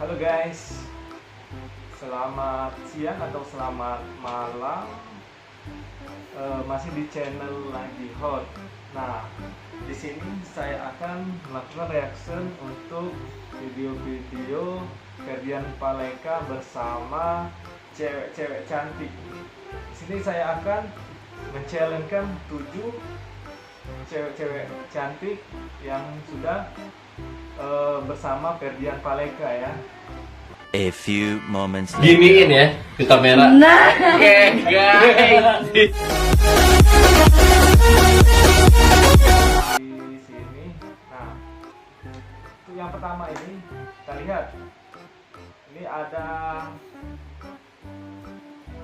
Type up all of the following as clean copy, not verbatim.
Halo guys, selamat siang atau selamat malam. Masih di channel Lagi Hot. Nah, di sini saya akan melakukan reaction untuk video-video Ferdian Paleka bersama cewek-cewek cantik. Di sini saya akan men-challenge-kan 7 cewek-cewek cantik yang sudah bersama Ferdian Paleka ya. A few moments later. Giniin ya ke kamera. Nah. Oke, guys. Di sini. Nah, untuk yang pertama ini kita lihat. Ini ada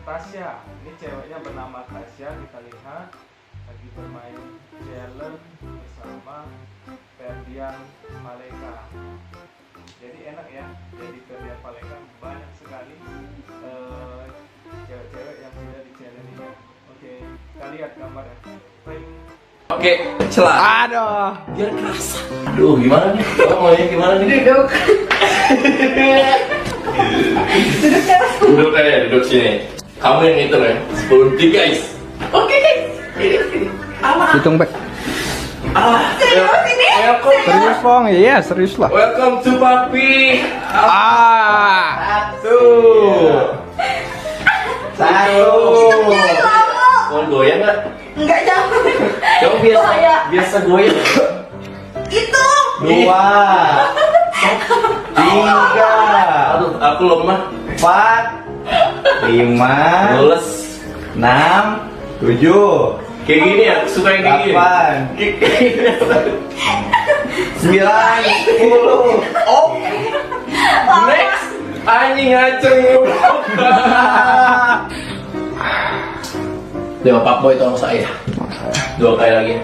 Tasya. Ini ceweknya bernama Tasya. Kita lihat lagi bermain challenge bersama Ferdian Paleka. Jadi enak ya, jadi Ferdian Paleka banyak sekali cewek-cewek yang sudah di channel ini. Oke, kita lihat gambarnya. Oke, celah. Aduh. Biar kerasa. Aduh, gimana nih? Kamu maunya gimana nih? Duduk. Duduk aja, duduk sini. Kamu yang hitung ya. 10 detik guys. Oke guys. Hitung back. Serius ini? Serius Pong, iya serius lah. Welcome to Papi. Satu. Mau goyang nggak? Enggak jauh. Kamu biasa goyang. Itu. 2, 3. Aduh, aku lemah. 4, 5, Mules. 6, 7, Kayak gini ya, aku suka yang kayak gini. 8, 9, 10. Next. Anjing ngaceng. Dewa Pak Boy tolong saya. 2 kali lagi.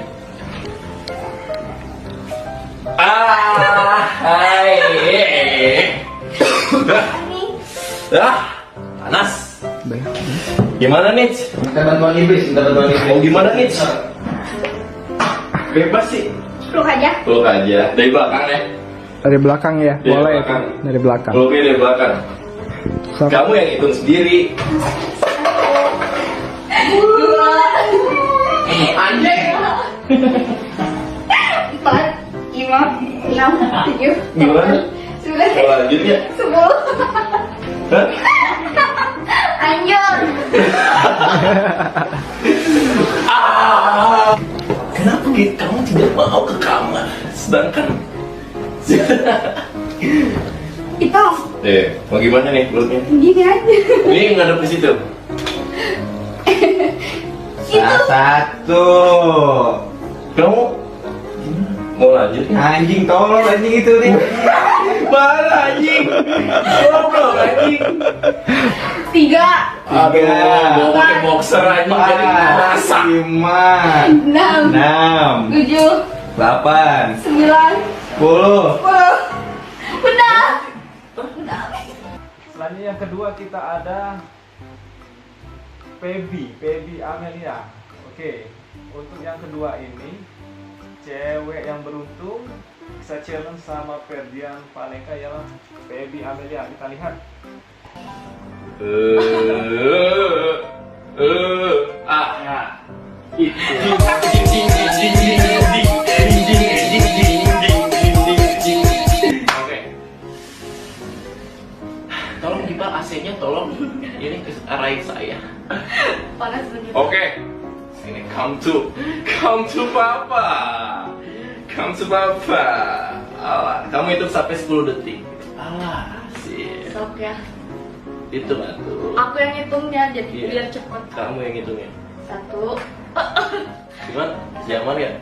Hai. Panas. Gimana nih? Minta bantuan iblis, Mau gimana nih? Bebas sih. Peluk aja. Peluk aja. Dari belakang ya. Dari belakang ya, Dari boleh belakang. itu. Dari belakang. Peluknya dari belakang. Kamu yang hitung sendiri. 2, Anjing. 4, 5, 6, 7, Gimana? 9, Mau lanjut ya? 10. Hah? Anjir. Kenapa kamu tidak mau ke kamar? Sedangkan Itu. mau gimana nih peluknya? Gini aja. Ini ngadep ke situ. Satu. Kamu mau lanjut? Anjing tolong anjing itu nih. Mana anjing? Goblok anjing. 3, Aduh, gua pakai boxer anjing jadi rasa. 5, 6, 6, 7, 8, 9, 10. 10. Udah. Selanjutnya yang kedua kita ada Feby Amelia. Oke, untuk yang kedua ini cewek yang beruntung bisa challenge sama Ferdian Paleka ialah Feby Amelia. Kita lihat. Oke. Tolong kipas AC-nya tolong ini ke arah saya. Panas bener. Oke. Ini come to papa. Come to papa. Alah, kamu hitung sampai 10 detik. Alah, sih. Sok ya. Itu lah tuh. Aku yang hitungnya jadi Iya. biar cepet. Kamu yang hitungnya. 1. Gimana? Zaman ya?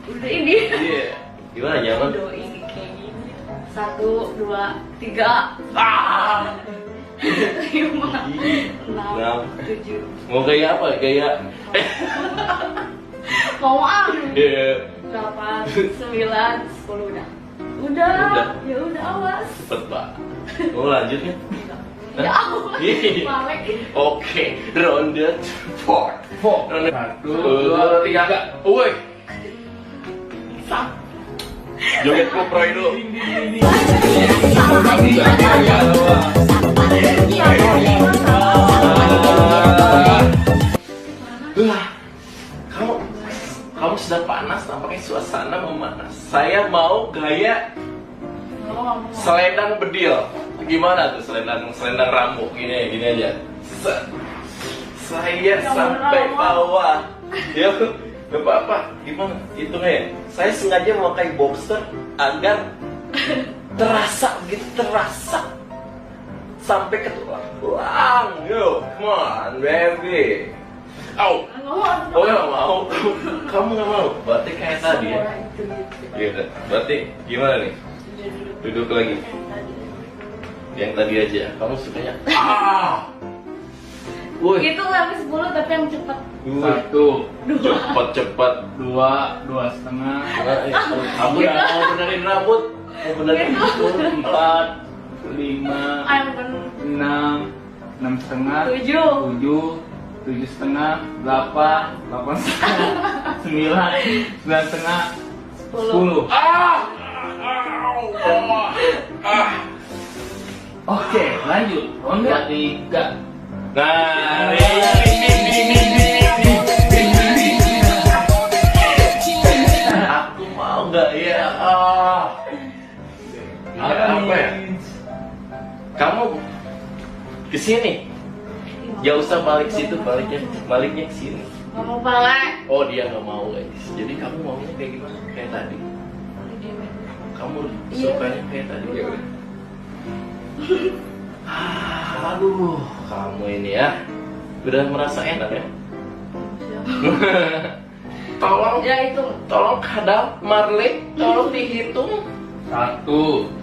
Udah ini. Iya. Gimana zaman? Udah ini kayak gini. 1, 2, 3. 5, 6, 7. Mau gaya apa? Gaya? Mau Iya. 8, 9, 10 udah. Udah. Ya udah awas. Cepet pak. Mau lanjutnya? Ya awas. Iya. Malek. Oke, ronde 4. Ronde 1, 2, 3. Woi. Joget kopro itu. Saya mau gaya selendang bedil. Gimana tuh selendang rambut gini aja. Saya sampai bawah. Ya, gak apa-apa. Gimana? Hitungnya ya. Saya sengaja memakai boxer agar terasa sampai ke tulang. Yo, come on, baby. Oh ya gak mau. Kamu gak mau? Berarti kayak tadi ya. Gitu. Berarti gimana nih? Duduk lagi. Yang tadi aja. Kamu sukanya. Woi. Itu sampai 10 tapi yang cepat. 1, Cepet. 2 setengah, Kamu mau benerin rambut? Mau benerin rambut? 4, 5, Yang bener. 6 setengah, 7. 7 setengah, 8 setengah, 9 setengah, 10. Oke, lanjut. Ronde 3. Nah, aku mau nggak ya? Apa ya? Kamu kesini. Gak usah balik situ, baliknya ke sini. Gak mau balik. Oh, dia nggak mau, guys. Jadi kamu maunya kayak gimana? Kayak tadi. Kamu sukanya kayak tadi ya udah. Aduh, kamu ini ya. Udah merasa enak ya? Tolong kadang Marley, tolong dihitung. 1,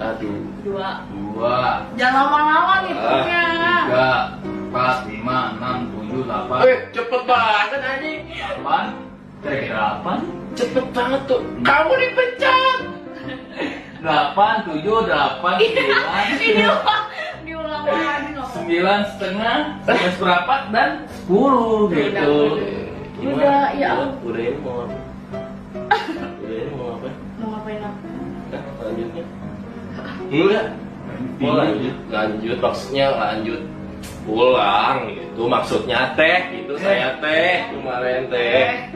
Aduh. 2. 2, Jangan lama-lama ngitungnya. 3, 4, 5, 6, 7, 8. Cepet banget anjing. 8, kira-kira 8? Cepet banget tuh. Kamu dipecat. 8, 7, 8, 9, Diulang lagi nggak apa-apa. 9 setengah, 11 seperempat, dan 10 gitu. Udah, ya Udah ini mau apa? Udah ini mau apa? Mau ngapain aku? Nah, lanjutnya. Enggak. Oh, lanjut maksudnya lanjut pulang gitu maksudnya teh itu saya teh kemarin teh